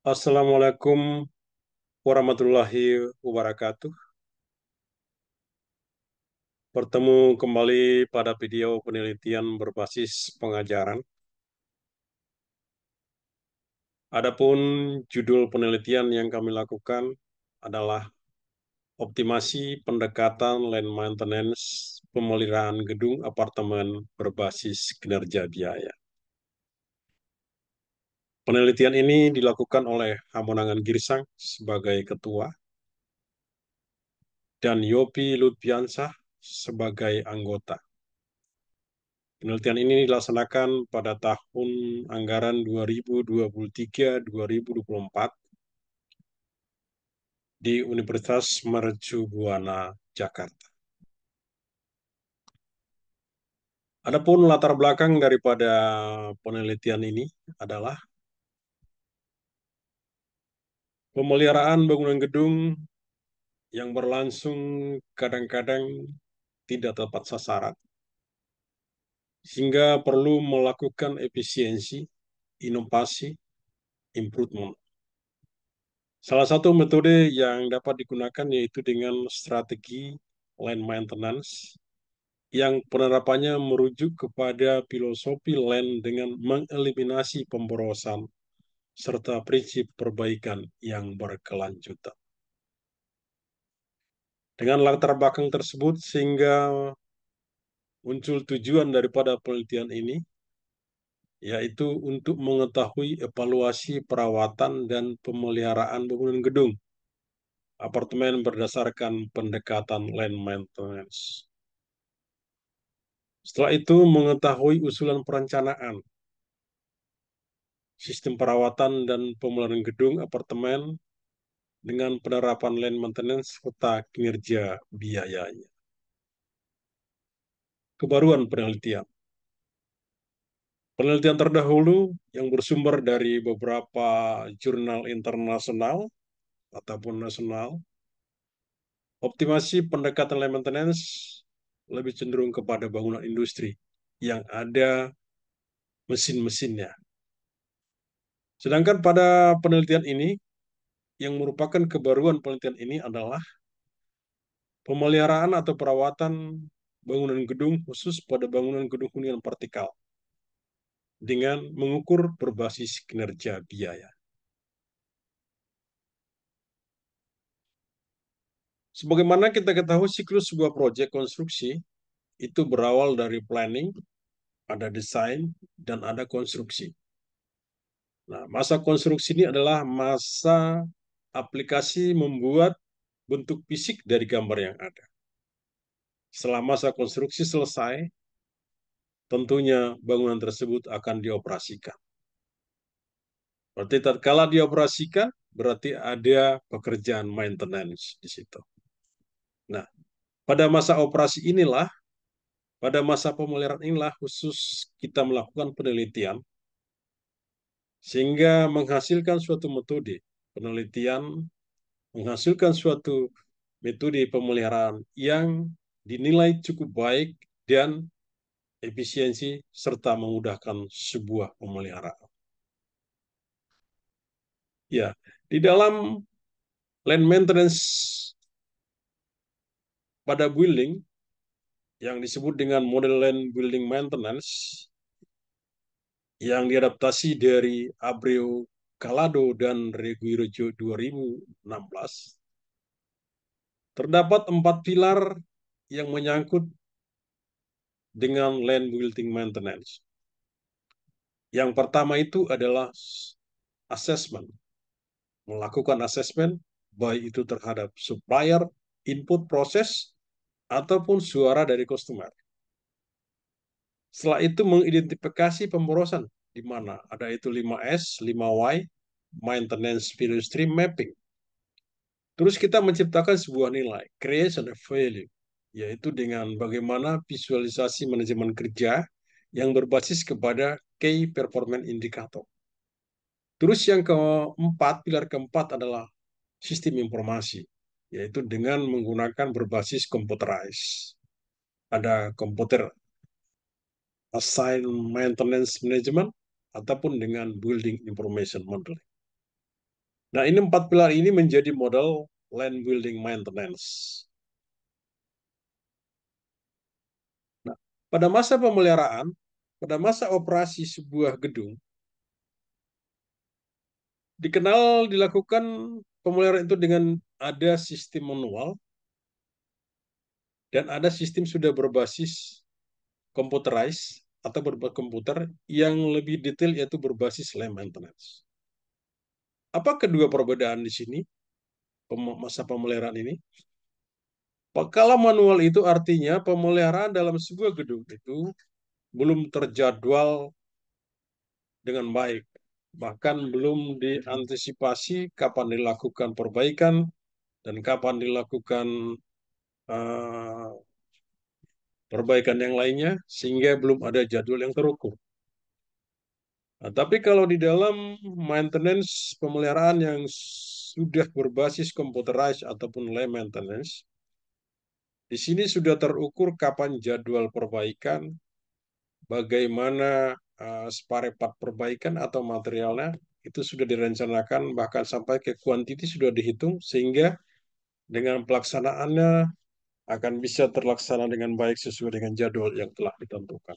Assalamualaikum warahmatullahi wabarakatuh. Bertemu kembali pada video penelitian berbasis pengajaran. Adapun judul penelitian yang kami lakukan adalah optimasi pendekatan land maintenance pemeliharaan gedung apartemen berbasis kinerja biaya. Penelitian ini dilakukan oleh Hamonangan Girsang sebagai ketua dan Yopi Lutfiansah sebagai anggota. Penelitian ini dilaksanakan pada tahun anggaran 2023-2024 di Universitas Mercu Buana, Jakarta. Adapun latar belakang daripada penelitian ini adalah pemeliharaan bangunan gedung yang berlangsung kadang-kadang tidak tepat sasaran, sehingga perlu melakukan efisiensi, inovasi, improvement. Salah satu metode yang dapat digunakan yaitu dengan strategi land maintenance yang penerapannya merujuk kepada filosofi land dengan mengeliminasi pemborosan serta prinsip perbaikan yang berkelanjutan. Dengan latar belakang tersebut sehingga muncul tujuan daripada penelitian ini yaitu untuk mengetahui evaluasi perawatan dan pemeliharaan bangunan gedung apartemen berdasarkan pendekatan land maintenance. Setelah itu mengetahui usulan perencanaan, sistem perawatan dan pemeliharaan gedung apartemen dengan penerapan land maintenance serta kinerja biayanya. Kebaruan penelitian. Penelitian terdahulu yang bersumber dari beberapa jurnal internasional ataupun nasional, optimasi pendekatan land maintenance lebih cenderung kepada bangunan industri yang ada mesin-mesinnya. Sedangkan pada penelitian ini, yang merupakan kebaruan penelitian ini adalah pemeliharaan atau perawatan bangunan gedung khusus pada bangunan gedung hunian vertikal dengan mengukur berbasis kinerja biaya. Sebagaimana kita ketahui siklus sebuah proyek konstruksi itu berawal dari planning, ada desain, dan ada konstruksi. Nah, masa konstruksi ini adalah masa aplikasi membuat bentuk fisik dari gambar yang ada. Setelah masa konstruksi selesai, tentunya bangunan tersebut akan dioperasikan. Berarti tatkala dioperasikan, berarti ada pekerjaan maintenance di situ. Nah, pada masa operasi inilah, pada masa pemeliharaan inilah khusus kita melakukan penelitian sehingga menghasilkan suatu metode penelitian, menghasilkan suatu metode pemeliharaan yang dinilai cukup baik dan efisiensi serta memudahkan sebuah pemeliharaan. Ya, di dalam land maintenance pada building yang disebut dengan model land building maintenance yang diadaptasi dari Abreu Calado dan Reguirojo 2016, terdapat 4 pilar yang menyangkut dengan land building maintenance. Yang pertama itu adalah assessment, melakukan assessment baik itu terhadap supplier, input proses, ataupun suara dari customer. Setelah itu mengidentifikasi pemborosan di mana ada itu 5S, 5Y, maintenance value stream mapping. Terus kita menciptakan sebuah nilai, creation of value, yaitu dengan bagaimana visualisasi manajemen kerja yang berbasis kepada key performance indicator. Terus yang keempat, pilar keempat adalah sistem informasi, yaitu dengan menggunakan berbasis computerized. Ada komputer assign maintenance management ataupun dengan building information modeling. Nah, ini empat pilar ini menjadi model land building maintenance. Nah, pada masa pemeliharaan, pada masa operasi sebuah gedung, dilakukan pemeliharaan itu dengan ada sistem manual dan ada sistem sudah berbasis computerized atau berbasis komputer yang lebih detail yaitu berbasis land maintenance. Apa kedua perbedaan di sini masa pemeliharaan ini? Kalau manual itu artinya pemeliharaan dalam sebuah gedung itu belum terjadwal dengan baik. Bahkan belum diantisipasi kapan dilakukan perbaikan dan kapan dilakukan uh, perbaikan yang lainnya, sehingga belum ada jadwal yang terukur. Nah, tapi kalau di dalam maintenance pemeliharaan yang sudah berbasis computerized ataupun land maintenance, di sini sudah terukur kapan jadwal perbaikan, bagaimana spare part perbaikan atau materialnya, itu sudah direncanakan, bahkan sampai ke kuantiti sudah dihitung, sehingga dengan pelaksanaannya akan bisa terlaksana dengan baik sesuai dengan jadwal yang telah ditentukan.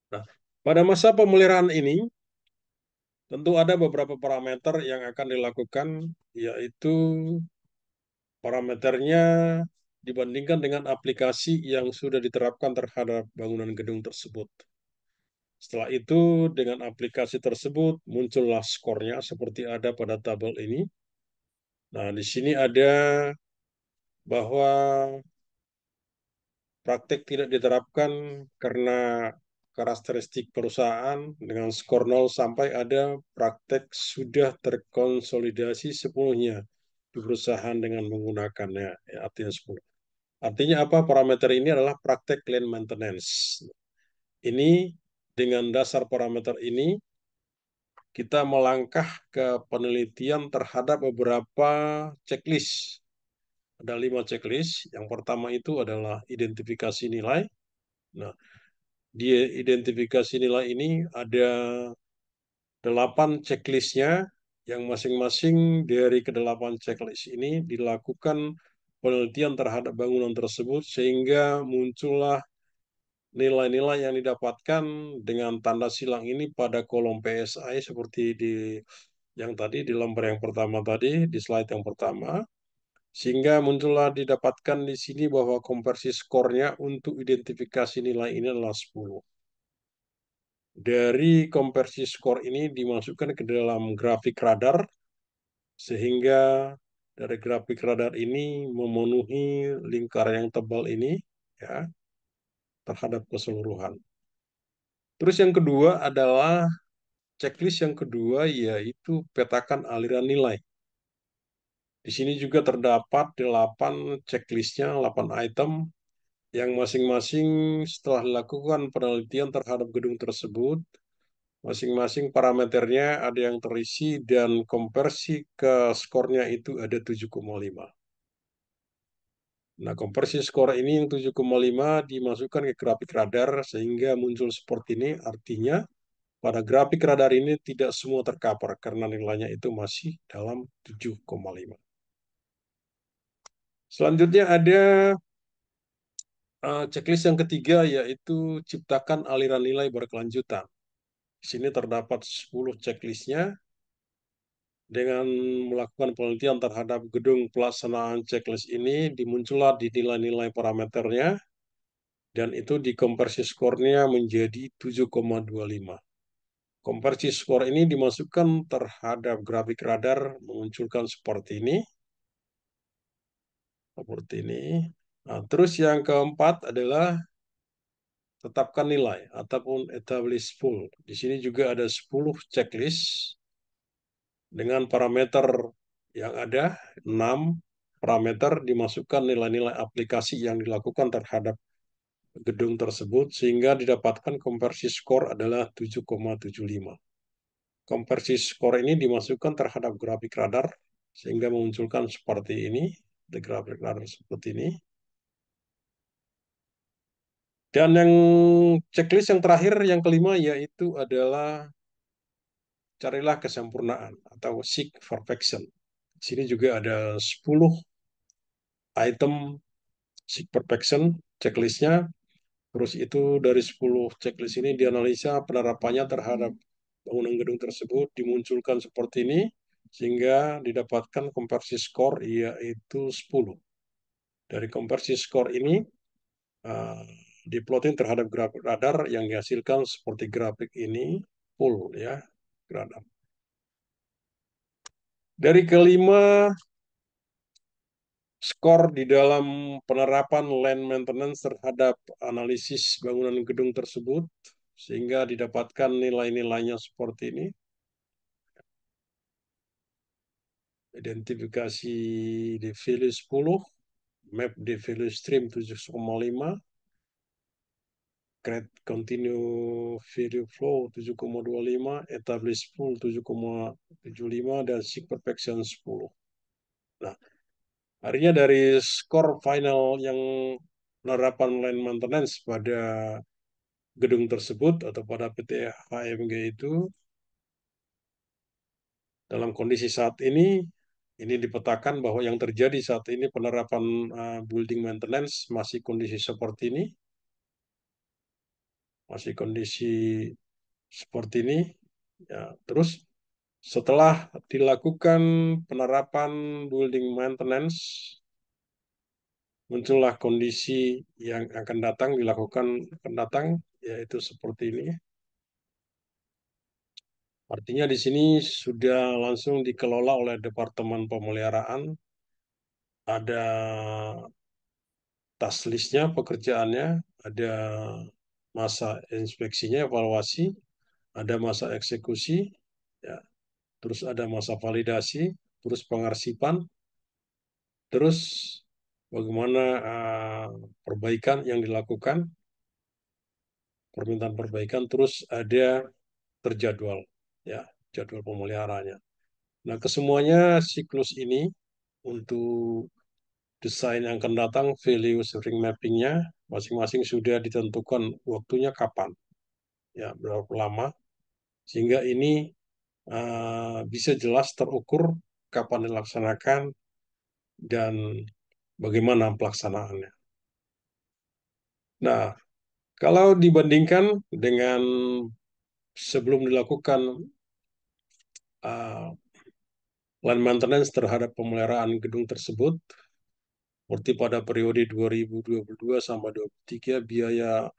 Nah, pada masa pemeliharaan ini, tentu ada beberapa parameter yang akan dilakukan, yaitu parameternya dibandingkan dengan aplikasi yang sudah diterapkan terhadap bangunan gedung tersebut. Setelah itu, dengan aplikasi tersebut muncullah skornya seperti ada pada tabel ini. Nah, di sini ada bahwa praktek tidak diterapkan karena karakteristik perusahaan dengan skor 0 sampai ada praktek sudah terkonsolidasi sepenuhnya di perusahaan dengan menggunakannya, ya, artinya 10. Artinya apa? Parameter ini adalah praktek land maintenance. Ini dengan dasar parameter ini kita melangkah ke penelitian terhadap beberapa checklist. Ada 5 checklist. Yang pertama itu adalah identifikasi nilai. Nah, di identifikasi nilai ini ada 8 checklistnya, yang masing-masing dari kedelapan checklist ini dilakukan penelitian terhadap bangunan tersebut sehingga muncullah nilai-nilai yang didapatkan dengan tanda silang ini pada kolom PSI seperti di yang tadi di lembar yang pertama tadi, di slide yang pertama, sehingga muncullah didapatkan di sini bahwa konversi skornya untuk identifikasi nilai ini adalah 10. Dari konversi skor ini dimasukkan ke dalam grafik radar, sehingga dari grafik radar ini memenuhi lingkaran yang tebal ini, ya, terhadap keseluruhan. Terus yang kedua adalah checklist yang kedua, yaitu petakan aliran nilai. Di sini juga terdapat 8 checklistnya, 8 item, yang masing-masing setelah dilakukan penelitian terhadap gedung tersebut, masing-masing parameternya ada yang terisi dan konversi ke skornya itu ada 7,5. Nah, konversi skor ini yang 7,5 dimasukkan ke grafik radar sehingga muncul seperti ini, artinya pada grafik radar ini tidak semua tercover karena nilainya itu masih dalam 7,5. Selanjutnya ada checklist yang ketiga, yaitu ciptakan aliran nilai berkelanjutan. Di sini terdapat 10 checklistnya. Dengan melakukan penelitian terhadap gedung pelaksanaan checklist ini, dimuncullah di nilai-nilai parameternya, dan itu dikonversi skornya menjadi 7,25. Konversi skor ini dimasukkan terhadap grafik radar, memunculkan seperti ini. Seperti ini. Nah, terus yang keempat adalah tetapkan nilai ataupun establish full. Di sini juga ada 10 checklist dengan parameter yang ada, 6 parameter dimasukkan nilai-nilai aplikasi yang dilakukan terhadap gedung tersebut sehingga didapatkan konversi skor adalah 7,75. Konversi skor ini dimasukkan terhadap grafik radar sehingga memunculkan seperti ini, the grafik radar seperti ini. Dan yang checklist yang terakhir, yang kelima, yaitu adalah carilah kesempurnaan atau seek perfection. Di sini juga ada 10 item seek perfection checklistnya. Terus itu dari 10 checklist ini dianalisa penerapannya terhadap bangunan gedung tersebut dimunculkan seperti ini sehingga didapatkan konversi skor yaitu 10. Dari konversi skor ini uh, diplotin terhadap grafik radar yang dihasilkan seperti grafik ini full ya radar. Dari kelima skor di dalam penerapan land maintenance terhadap analisis bangunan gedung tersebut sehingga didapatkan nilai-nilainya seperti ini. Identifikasi di value 10, map di value stream 7,5, create continue value flow 7,25, establish pool 7,75, dan seek perfection 10. Nah, artinya dari skor final yang penerapan land maintenance pada gedung tersebut atau pada PT HMG itu dalam kondisi saat ini dipetakan bahwa yang terjadi saat ini penerapan building maintenance masih kondisi seperti ini, masih kondisi seperti ini. Ya, terus setelah dilakukan penerapan building maintenance, muncullah kondisi yang akan datang dilakukan akan datang, yaitu seperti ini. Artinya di sini sudah langsung dikelola oleh Departemen Pemeliharaan, ada task list-nya, pekerjaannya, ada masa inspeksinya, evaluasi, ada masa eksekusi, ya, terus ada masa validasi, terus pengarsipan, terus bagaimana perbaikan yang dilakukan, permintaan perbaikan, terus ada terjadwal, ya, jadwal pemeliharaannya. Nah, kesemuanya siklus ini untuk desain yang akan datang, value sharing mapping-nya masing-masing sudah ditentukan waktunya kapan, ya berapa lama, sehingga ini bisa jelas terukur kapan dilaksanakan dan bagaimana pelaksanaannya. Nah, kalau dibandingkan dengan sebelum dilakukan uh, land maintenance terhadap pemeliharaan gedung tersebut, seperti pada periode 2022 sampai 2023, biaya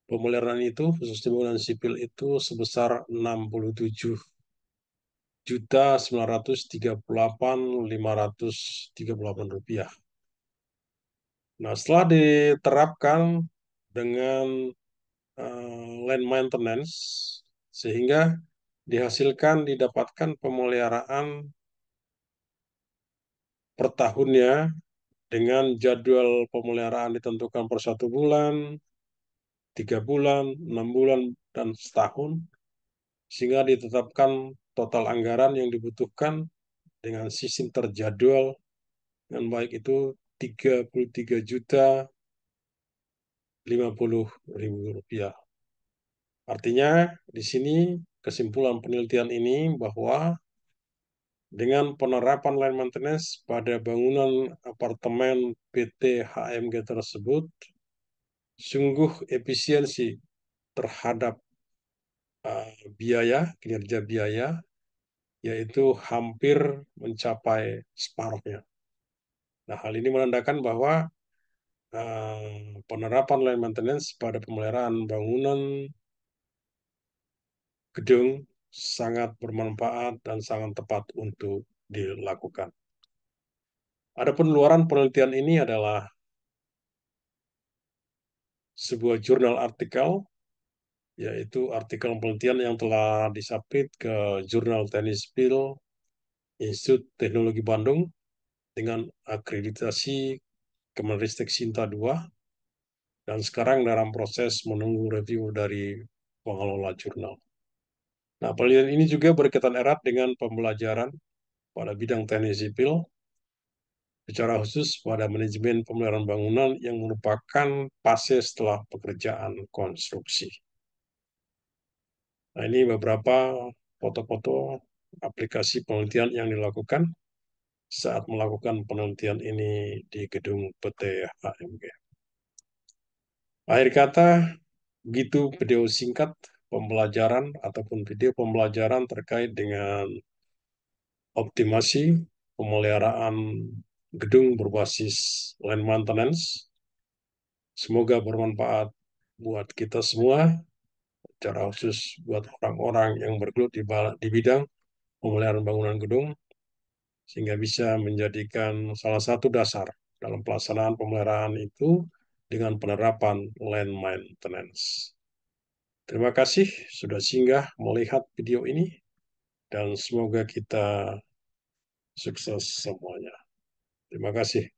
pemeliharaan itu, khusus bangunan sipil itu sebesar 67.938.538 rupiah. Nah, setelah diterapkan dengan land maintenance, sehingga didapatkan pemeliharaan per tahunnya dengan jadwal pemeliharaan ditentukan per 1 bulan, 3 bulan, 6 bulan, dan setahun, sehingga ditetapkan total anggaran yang dibutuhkan dengan sistem terjadwal dengan baik itu 33.050.000 rupiah. Artinya di sini kesimpulan penelitian ini bahwa dengan penerapan land maintenance pada bangunan apartemen PT HMG tersebut, sungguh efisiensi terhadap kinerja biaya, yaitu hampir mencapai separuhnya. Nah, hal ini menandakan bahwa penerapan land maintenance pada pemeliharaan bangunan gedung sangat bermanfaat dan sangat tepat untuk dilakukan. Adapun luaran penelitian ini adalah sebuah jurnal artikel, yaitu artikel penelitian yang telah disubmit ke Jurnal Teknik Sipil Institut Teknologi Bandung dengan akreditasi Kemenristek Sinta II, dan sekarang dalam proses menunggu review dari pengelola jurnal. Nah, penelitian ini juga berkaitan erat dengan pembelajaran pada bidang teknik sipil, secara khusus pada manajemen pemeliharaan bangunan yang merupakan fase setelah pekerjaan konstruksi. Nah, ini beberapa foto-foto aplikasi penelitian yang dilakukan saat melakukan penelitian ini di gedung PT HMG. Akhir kata, begitu video singkat pembelajaran ataupun video pembelajaran terkait dengan optimasi pemeliharaan gedung berbasis land maintenance. Semoga bermanfaat buat kita semua, secara khusus buat orang-orang yang bergelut di bidang pemeliharaan bangunan gedung, sehingga bisa menjadikan salah satu dasar dalam pelaksanaan pemeliharaan itu dengan penerapan land maintenance. Terima kasih sudah singgah melihat video ini, dan semoga kita sukses semuanya. Terima kasih.